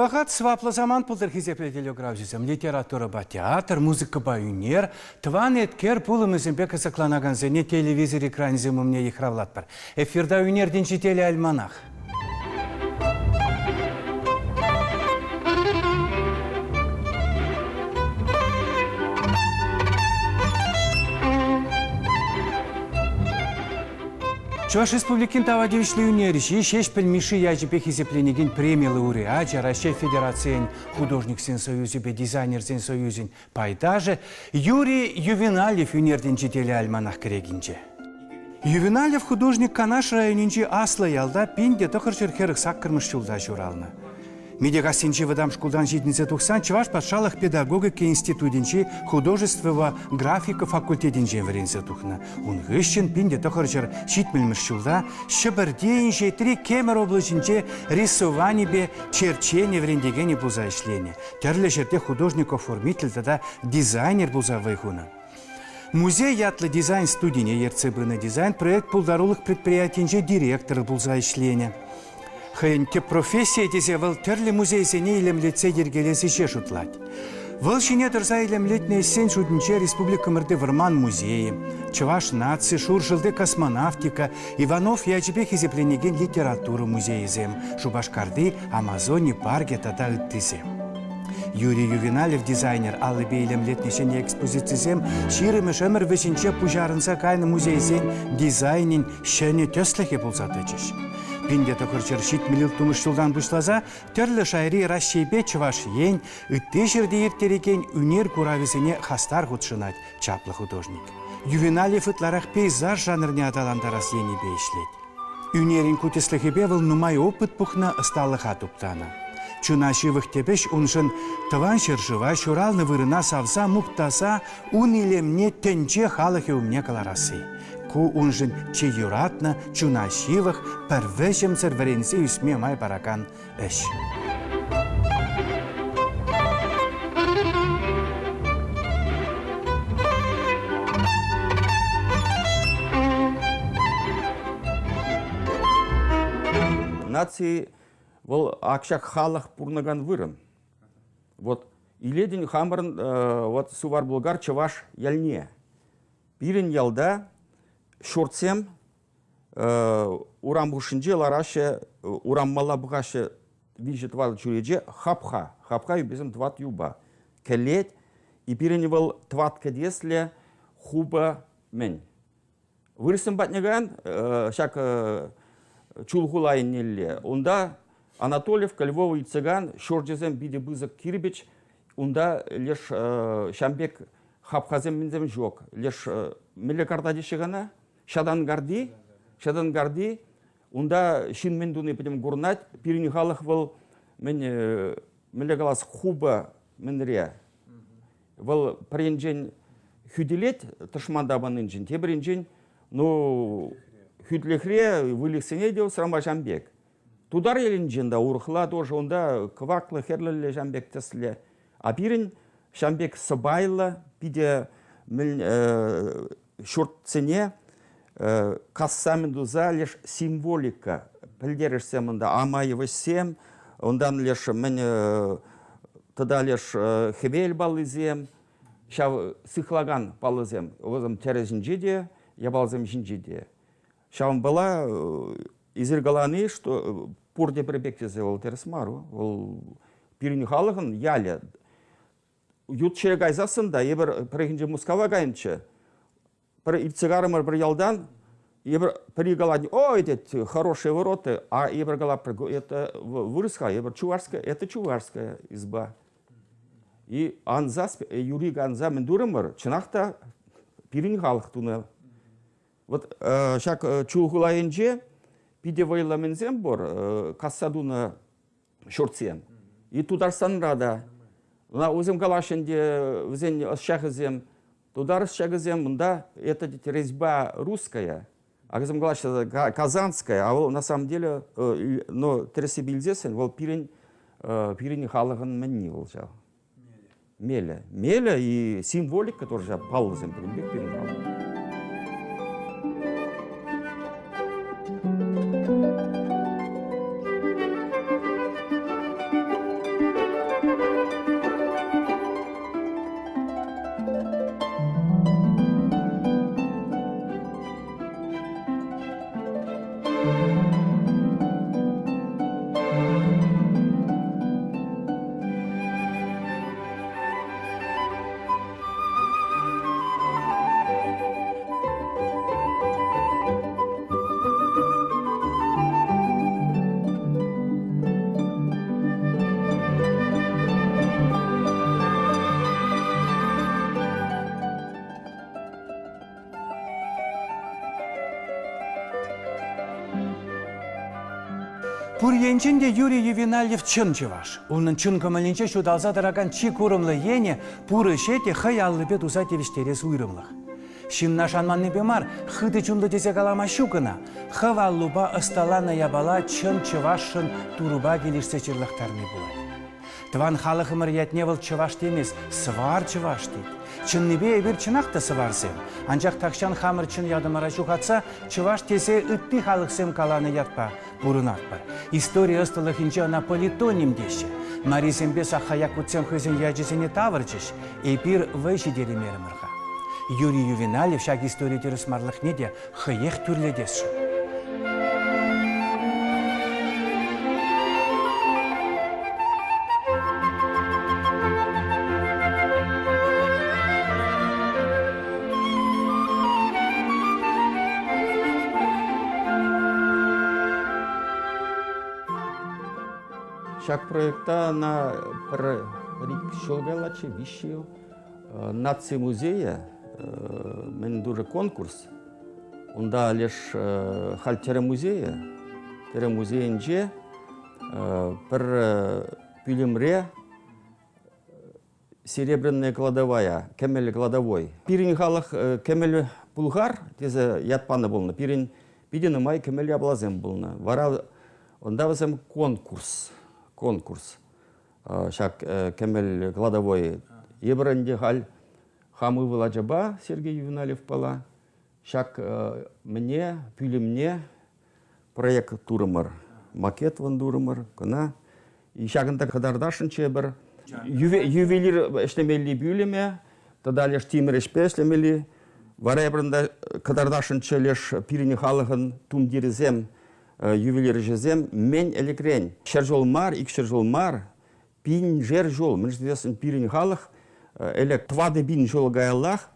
Вағат сваплы заман пылдыр хизеплетелі гравзизм, литература ба театр, музыка ба юнер, тван еткер пулымызым бе кызыкланаган зене телевизор экранизм мне ихравлат бар. Эфирда юнерден жителі альманах. Чуваш республикин тавадевишлі юнериші, шеш пілміші яжіпе хизепленеген премиялы уреача, Россия Федерациян художник-сен союзі, дизайнер-сен союзін пайдажы, Юрий Ювеналев юнерден жителі альманах керегінже. Ювеналев художник Канаш районинче аслы ялда пинде тохырчыр херых саккырмыш чулда журалны. Медиагасинче выдам шкулдан житнице тухсан Чуваш патшалық педагогика институтинче художествова графика факультетинче веренсе тухна. Унгыщен пинде тохырчыр шитмельмыш чулда шыбырдейінше три кемер облачинче рисование бе черчение врендегене буза ишление. Терле жерде художник-оформитель тада дизайнер буза вайхуна. Музей ятлы дизайн студине ЕРЦБ дизайн проект пулдарулых предприятинче директор буза ишление. Хэнте профессия дезе выл терлі музейсене илемлетсе ергелесі шешутлать. Выл шине тұрса илемлетне сен шудынче республика мырды Вырман музейі, Чуваш нации, Шуржылды космонавтика, Иванов яжбе хизепленеген литература музейізем, Шубашкарды Амазоне парге тата үттізем. Юрий Ювеналев дизайнер алыбе илемлетнешене экспозицизем ширымы шымыр вешінче пужарынса кайны музейсен дизайнин шәне төсліхе болсатычыш. Пинде токырчыр шит милил тумыш жылдан бұшлаза, түрлі шайри расшейбе Чуваш ен, үтте жерде ертереген үнер курависене хастар худшынат чаплы художник. Ювеналев ытларах пейзаж жанрне аталандарас ени бейшлет. Үнерин кутеслыхебе выл нумай опыт пухна ысталыха туптана. Чунашивых тебеш уншын тыван шыржыва шуралны вырына савса муктаса ун илемне тенче халыхе умне каларасы. Ку унжын че юратна, чунашивых, пәрвешім церверенсе үсме май баракан әш. Нации был акшак халық пурнаган вырым. Вот иледин хамбарн вот сувар булгар Чуваш ялне. Пирин ялда шортсем урам бушинже лараше урам мала бухаше вижет вал чуреже хапха юбезем тват юба. Келет и пириневал тват кадесле хуба мен. Вырысым батняган шак чулгулайын нелле. Онда Анатольев, Львова и Цыган, шорджезем биде бызык кирбич, онда леш шамбек хапхазем минзем жок. Леш мелекарда дешегана, шадан гарди, онда шин мендуны педем гурнать, пирини халых вал мен мелекалас хуба менре. Вал паренжен хюделет ташманда банынжен, тебренжен, но хюдлехре вылихсене дел срама шамбек. Тудар елінженда урхла тоже онда кваклы херлілі жамбек тәсілі. А пирін жамбек сыбайлы, пиде шортсене кассамын дуза леш символика. Пілдерішсем онда амайывы сем, ондан леш мен тада леш хевел балызем, шав сыхлаган балызем, озым терезінже де, я балызем жінже де. Шавым бала изергаланы, что пурде пребектезе ол тересмару, ол пирини халығын яле. Ютче гайзасында, ебір прехинже мускава гайынче, ипцегарымыр бір ялдан, ебір пригалани, о, это хорошие вороты, а ебір гала, это вырыска, ебір чуварская, это чуварская изба. И анза, юрига анза мендурымыр, чынақта пирини халық тунел. Вот шак чулгулайынже, пиде вайламензем бор, кассадуна шортсем. И тударсан рада. На узем галашенде, взен шахазем, тудар шахазем, да, это резьба русская, а взем галашенде казанская, а на самом деле, но тресибильзесен, вол пирень халаган менни волчал. Меля и символик, который же паузем примбек пирень халаган. Пурьенченде Юрий Ювенальев чын чываш. Унын чын көмілінче шудалса тараган чи курымлы ене пуры шете хаяллы бет уса тевиштерес уйрымлық. Шинна шанманны бемар хыды чунды десе калама щукына, хаваллуба ысталана ябала чын чывашын туруба келишсе чырлықтарны булай. Тван халықымыр ятневыл чываш темес, свар чываш дейд. Чынныбе бір чынақта сварсем. Анчақ такшан хамыр чын ядымара шухатса, чываш тесе ытты халықсем каланы ятпа, бурынат бар. История ыстылықынче ана политоним деші. Марисембе сахаяк утсем хызен яджесене тавырчыш, эпир вайши делимерімірға. Юрий Ювеналев шак история терусмарлық неде хыех түрледесші. Шак проекта на Рикшолгалаче вишил наци музея, мен дуже конкурс. Онда лишь халь теремузея инже пер пилимре серебряная кладовая, кемель кладовой. Пирин халах кемель булгар, тезе ятпаны болна. Пирин пидин май кемель аблазем болна. Вара онда вазем конкурс. Шак кемель кладовой ебранде халь хамы владжаба Сергей Ювеналев пала. Шак мне, пилимне проект турмар, макет ван турмар, кона. И шагында кадардашын чебір. Ювелир эшлемели бюлеме, тогда лишь тимер эшлемели. Варебрында кадардашын челеш пирини халыгын тум диризем, ювелир жезем, мен элекрен. Шержол мар, икшержол мар, пин жер жол. Мен ждесен пирини халыг, элек твады бин жол гаялах,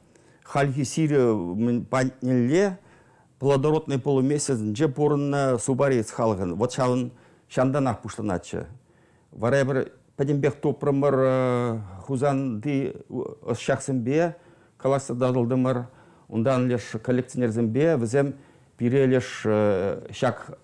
хальхи сири мен паннелле, плодородный полумесяц, же порын субарец халыгын. Вот шаун шанданах пуштаначы. Варебр падембек топрымыр хузан ди шахсымбе, каласы дадылдымыр, ондан леш коллекционерзімбе, візем пире леш шак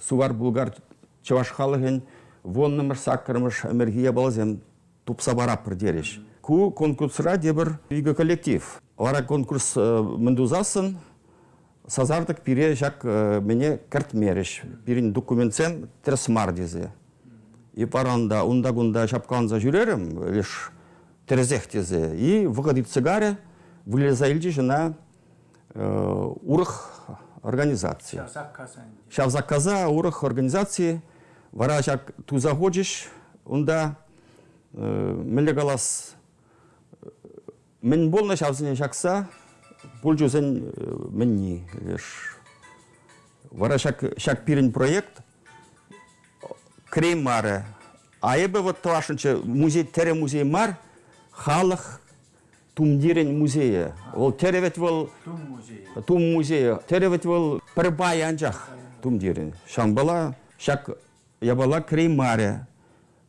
сувар булгар чаваш халыгын, воннымыр саккырмыш эмергия балазем тупса барапыр дереш. Ку конкурсра дебір игі коллектив. Вара конкурс мындузасын, сазардық пире шак мене картмереш. Пирин документсен тресмар дезе. И паранда унда-гунда шапканза жүрерім, лишь терезех тезе. И выходит цигаре, вылезаильди жена урых организации. Шавзак каза урых организации. Вара шак ту заходишь, унда меле галас мен болна шавзыне шакса, пульжузен менни лишь. Вара шак пирин проект, Креймары. А ебе вот вашынче музей, тере музей мар, халық тумдирен музея. Ол теревет вол тум музея. Теревет вол пербай анжах тумдирен. Шамбала, шак ябала креймаре.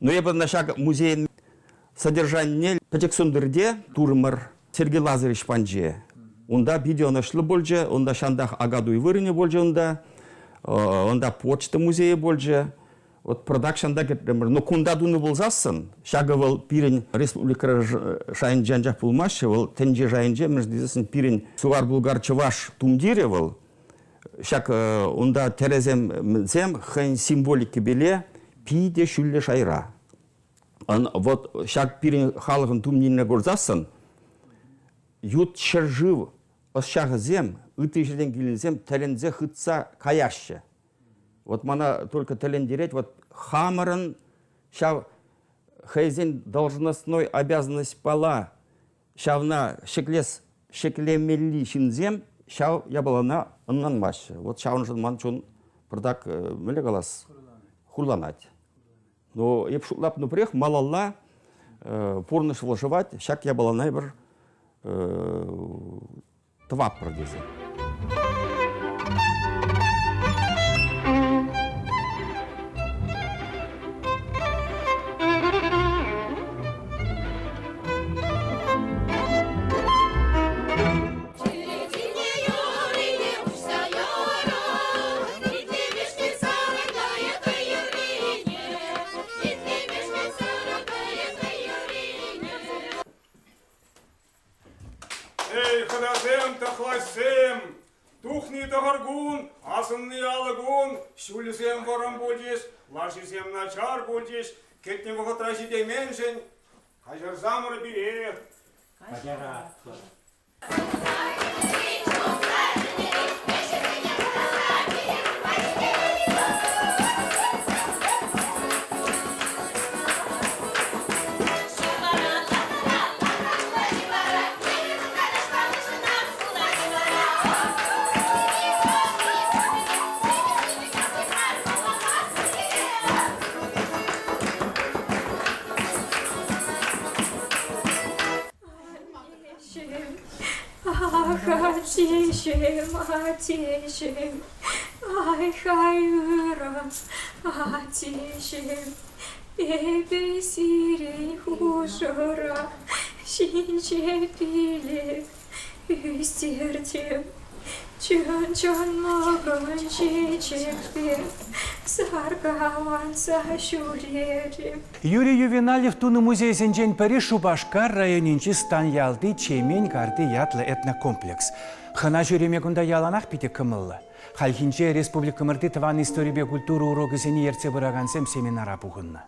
Но ебе на шак музей содержание пятексундырде турмар Сергей Лазаревич Панже. Онда видео нашлы больже, онда шандах агаду и вырыне больже онда почта музея больже. Вот продакшнда кетемір, но кунда дуны болзасын, шага вол пирин республика шайын жанжақ булмашы, вол тенже жайынже, междезесін пирин сувар булгар чываш тумдире вол, шак онда терезем зем хэн символики беле пиде шүлле шайра. Вот шак пирин халығын тумдине горзасын, ют шержив, ос шағы зем, ыты жерден келін зем, тәлензе хытса каяшы. Вот мана только талендереть, вот хамаран, шав хейзен должностной обязанность пала, шавна шеклемели шинзем, шав я была на аннан маще. Вот шавн жын ман чун Пырдак мөле калас хурланать. Но еп шутлап нупрех малалла порныш волжевать, шак я была найбір твап продезе. Эй, ходазем, тахласем, тухни тагаргун, асынны алыгун, шулесем ворам будешь, лашисем начар будешь, кетне воготра жиде меншен, хажар замры бире. Атешем, ай хайырам, атешем, бебе сирей хужора, шинче пилек, үстертем, чон маған чечекпен, саргаван сашулерем. Юрий Ювеналев туны музейсенчен пәрі Шубашкар районинчи Станялды чемень гарды ятлы этнокомплекс. Хына жүреме күнда яланақ пите кымылы. Халхинче республика мырды тыван история культура урогысыны ерце бұрағансем семинара бұғынны.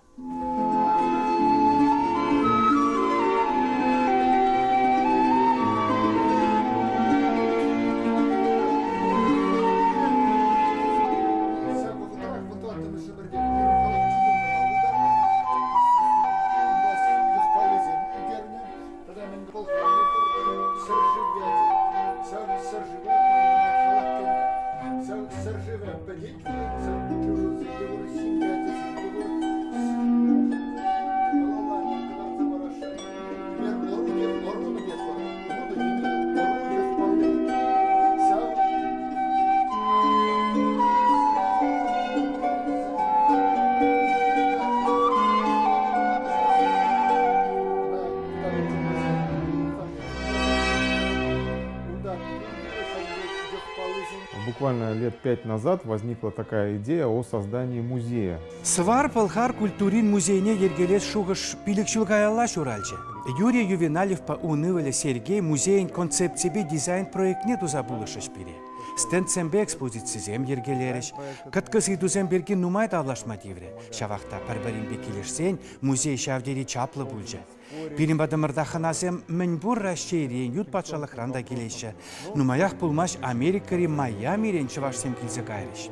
Буквально лет 5 назад возникла такая идея о создании музея. Свар пылхар культурин музейне ергелес шуғыш пилікшіл ғаялла шуралчы. Юрий Ювеналев па унывылы Сергей музейн концепцияби дизайн проектне туза булышыш бире. Стендсембе экспозицизем ергелеріш, кыткыз идузем берген нумай давлашма дивре. Шавақта парбаринбе келешсен музей шавдери чаплы бұлжы. Пирин бадымырда ханасем мінбур расширен ют патшалық ранда келеші. Нумаях пулмаш Америкари Майамирен чывашсем келзе кайрыш.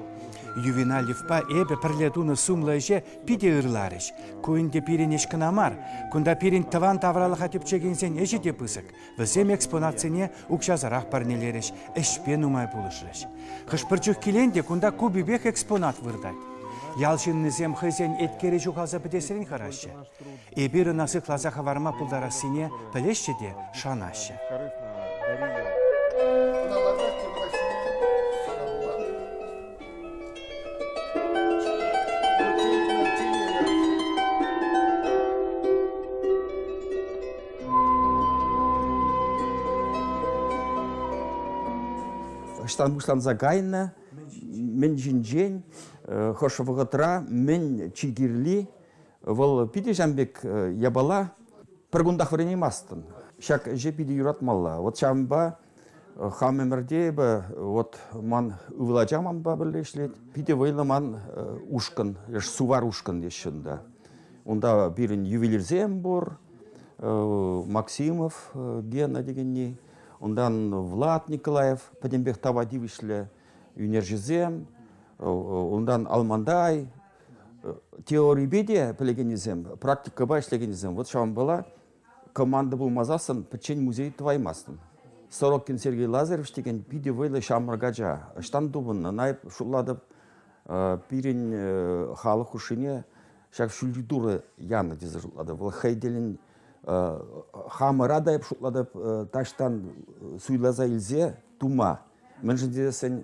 Ювеналев па эбе пірлетуны сумлайже пиде ырларыш. Көйінде пирин ешкінамар, күнда пирин тыван тавралық атып чегенсен еші де пысық. Візем экспонацияне укшазарақ парнелеріш, әшпен умай бұлышыш. Хышпырчық келенде күнда кубибек экспонат вырдать. Ялшыннызем хызен еткері жүғалза бідесерін қарашы. Эбірі насық лаза хаварма пұлдарасыне пілешші де шанашы. Штан бушлан загайна, мен жинжен, хошавығытра, мен чигирли, вол пиде жамбек ябала, піргундақ вренемастын. Шак же пиде юратмалла. Вот шамба, хамемерде, вот ман ывладжаман ба бірлешлет, пиде вайлы ман ушкын, сувар ушкын ешында. Онда бірін ювелирзем бор, Максимов Гена дегенне, ондан Влад Николаев, Падембек Тавадивишле, Юнержизем, ондан Алмандай, теория беде пілегенізем, практика ба ішлегенізем. Вот шам была, команда бұл мазасын, пәтчен музей тваймастын. Сорокин Сергей Лазаревич деген биде вайлы шамыргаджа, штан дубын, найп шулладып, пирин халық ушине шак шулдуры яны диза жутлады. Бұл хайделин хамыра дайып шутладып таштан суйлаза илзе тума. Мен жіндесен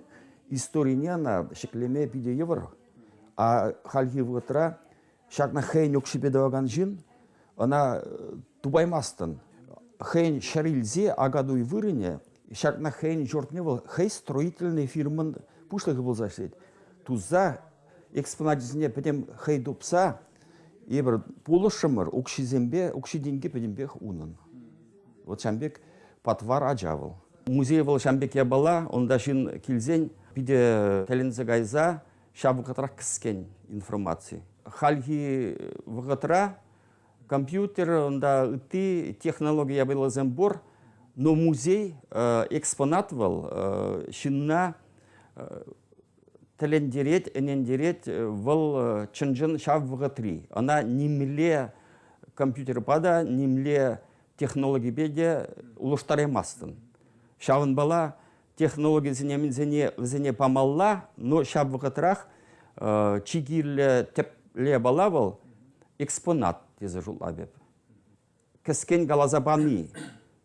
историняна шеклеме пиде евр, а халги вғытра шакна хейн өкшіпедаваган жин, она тубаймастын. Хейн шарилзе агадуй вырыне, шакна хейн жортне был, хей строительный фирмын пушлығы был зашлет. Туза экспонатизіне пәдем хей дупса, ебір пулышымыр, укшизембе, укшиденге пәдембек унын. Вот шамбек патвар ажавыл. Музей был шамбек ябала, онда шин килзен, пиде тәлензе гайза, шабы қатырақ кіскен информации. Хальги вғытра, компьютер, онда ыты, технология был зембор, но музей экспонат был, шинна тәлендерет, энендерет, выл чынжын шаб вғытри. Она немле компьютер пада, немле технология беде улыштаремастын. Шавын бала технология зене памалла, но шаб вғытрах чигирле тепле бала был экспонат тезі жул абеп. Кіскен галазабани.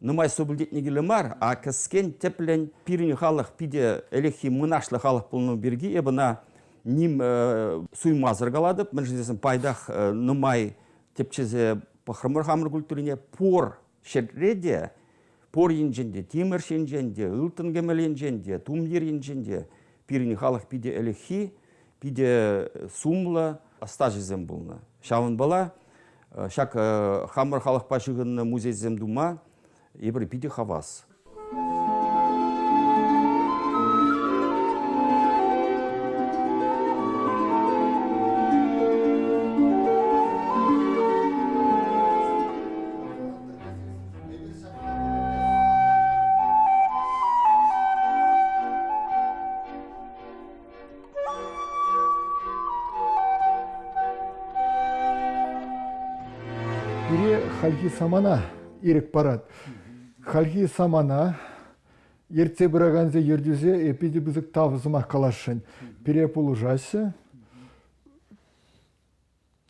Нумай собылдет негелемар, а кіскен теплен пирин халық пиде элехи мұнашлы халық пулну берги, ебіна ним суймазыр галадып, мен жедесін пайдах нумай тепчезе пахрамыр хамыр культурине пор шерреде, пор енженде, темір шенженде, ылтын кемел енженде, тумдер енженде, пирин халық пиде элехи, пиде сумлы астажезем болны. Шавын бала, шак хамыр халық пашығын музейзем дума, ебір пиде хавас. Бире халги самана ирек парад. Халги самана ерте браганзе ердюзе эпиди бызык тавзымах калашын. Бире полужасы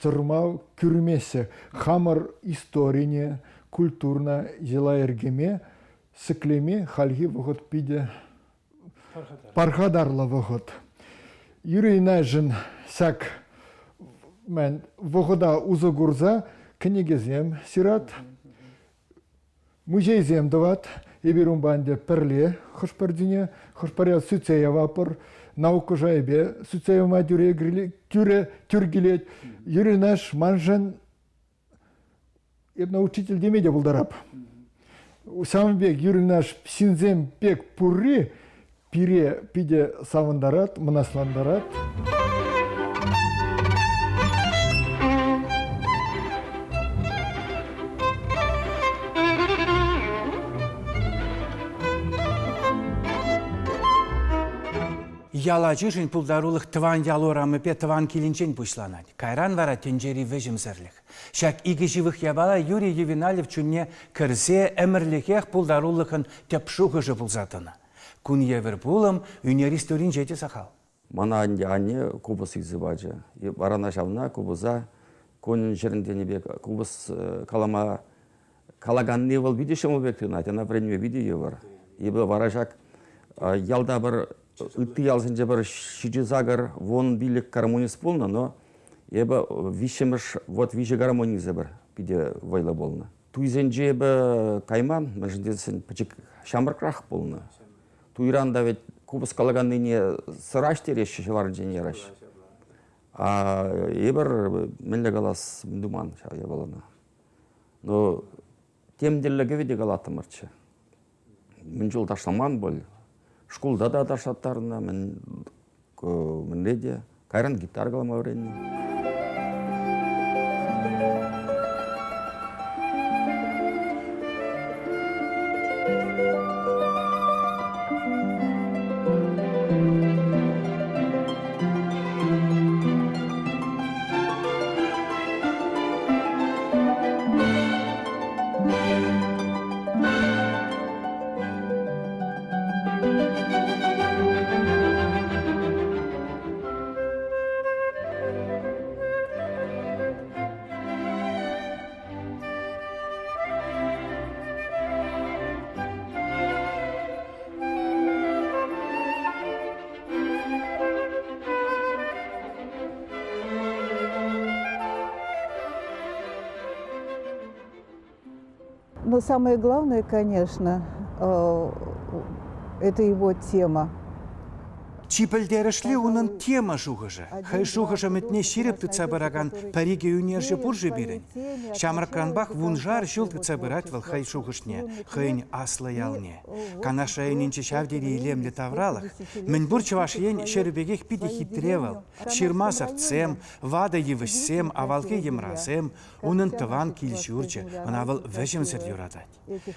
цырмау күрмесе хамыр историне культурна жила эргеме сыклеме халги вғыт пиде пархадарлы вғыт. Юрийна жын сәк мен вғыда узы гурза книгезем сират, музейзем дават, еберум банде перле, хошпардине, хошпаря суцея вапор, науку жайбе, суцея мадюре тюре тюргилет, юрий наш манжен, ебна учитель демедя булдарап. Сам бег юрий наш синзем бег пурри, пире пиде савандарат, манасландарат. Ялачышын пулдарулых тван ялорамы пе тван килинчен пушланать. Кайран вара тенджери вежим зерлих. Шак иги живых ябала Юрий Ювеналев чунне кірсе әмірлікех пулдарулыхын тепшуғы жы пулзатына. Кун евер пулым юнеристорин жете сахал. Мана анне кубус изыбаджы. Барана шавна кубуза конын жерінде небе кубус калама калаганны был видишем объективна, а на время видео var. Ибо варажак ялда бір ыты ялсынче бір шижизагар вон билик гармонист болна, но ебі вишемыш вот више гармониза бір биде вайла болна. Туйзенже ебі кайман, мәжіндесін пачек шамыркрах болна. Туйранда ведь кубус калаганны не сыраш тереш шеварынче не раш. А ебір менле галас думан шая болана. Но темделлеге веде галатымырчы. Мен жол ташламан бол. Школда да ташлаттарына мен де кайран гитар калама вренне. Но самое главное, конечно, это его тема. Чипелдерішлі оның тема шуғыжы. Хай шуғыжы мүтіне шеріп түтса бараган Париге юнержі бұржы берін. Шамракранбақ вунжар жыл түтса барат вал хай шуғышне, хайын аслы ялне. Канашайынынчы шавдері илемлі тавралық. Мін бұр чывашыен шербегех пиде хитревал. Ширмасов цем, вада евішсем, авалке емразем, оның тыван килшурчы, онавыл вәжім сірдюрадат.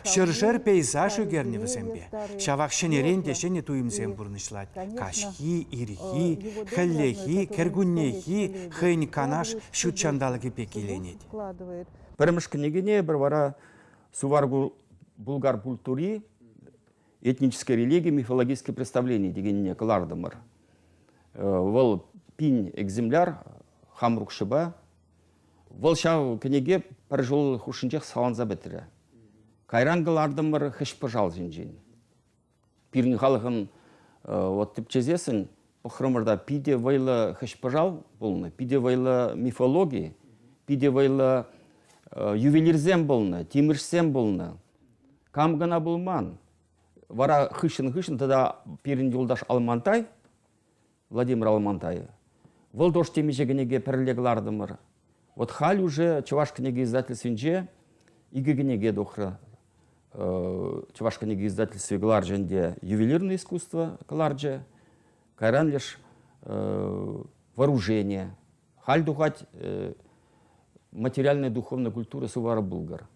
Шыржыр пейзаж үгерні візембе. Шавақ шенерен дешене туымзем бұрнышлат. Кашхи, ирхи, хәллехи, кергуннехи, хәйн канаш шутчандалығы пекеленет. Пәрімішкінегіне бір вара сувар булгар культури, этническая религия, мифологическое представление дегеніне кылардымыр. Вол пин экземляр, хамрук шыба, вол шау кінеге бір жол хушынчех саланза бітірі. Кайран кылардымыр хышпы жал жинжин. Пирін халығын вот типчезесін, похромырда пиде вайлы хышпыжал болны, пиде вайлы мифологии, пиде вайлы ювелирзем болны, тимирсем болны. Кам гана болман. Вара хышын, тогда пирин юлдаш Алмантай, Владимир Алмантай, вол дош темежегенеге пірлеглардымыр. Вот халь уже чувашканеге издательственже, игегенеге дохры. Чувашканеге издательстве гларженде ювелирное искусство гларже, кайран лишь вооружение, халь духать материальная духовная культура сувара булгар.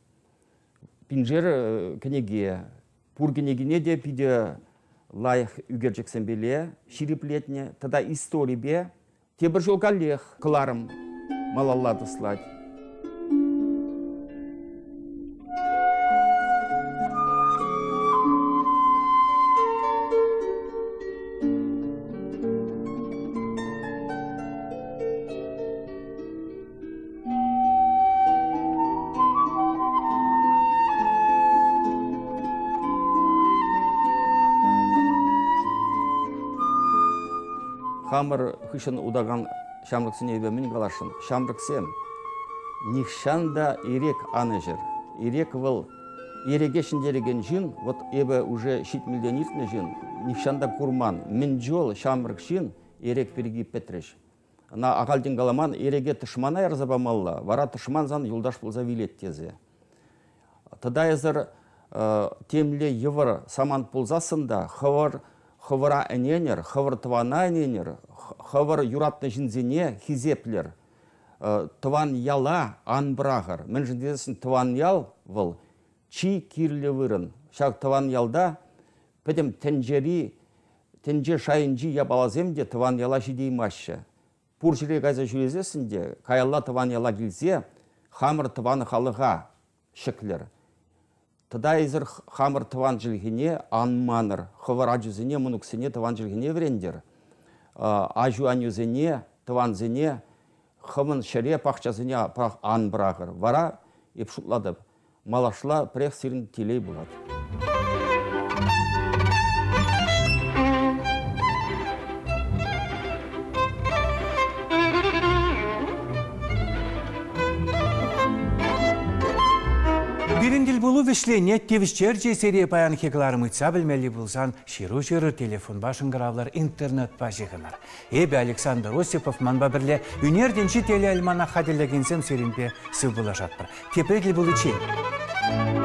Пинжер кенеге, пур кенегене де пиде лайх үгерджексен беле, шириплетне, тогда история бе, те бір жол галех кларым малаллады слать. Хамыр хышын удаган шамрыксыне бемін қалашын. Шамрыксем нихшанда ирек аныжыр. Ирек выл ерегешіндереген жын, вот эбі уже шит миллиониртны жын, нихшанда курман. Мін жол шамрык жын ерек переги петреш. На ағалден галаман ереге тышмана ярзабамалла, вара тышман зан юлдаш болза вилет тезе. Тада езір темле евір саман ползасында хывыра әненер, хывыр тывана әненер, хывыр юратны жінзене хизеплер, тыван яла анбрағыр. Мен жіндесін тыван ял выл, чи кирлі вырын. Шақ тыван ялда, пәдем тенже шайынжи ябалаземде тыван яла жидей машы. Пур жире ғайза жүрезесінде, каялла тыван яла келсе, хамыр тываны халыға шықлер. Тада езір хамыр тыван жылгене анманыр, хывыр ажузене мұнуксене тыван жылгене верендер. Ажу анюзене, тыван зене, хымын шере пақчазене пақ ан бірағыр. Вара епшутладып, малашла прех сирін телей болады. Бирендил булу вишлене тевишчерче серия паян хекларым ütsa білмелі булсан ширу жыры телефон башын гравлар интернет бажығынар. Эбе Александр Осипов манба бірле үнерденші теле альмана хаделегенсем серинпе сы бұла жатпыр. Тепреділ бұл үчен.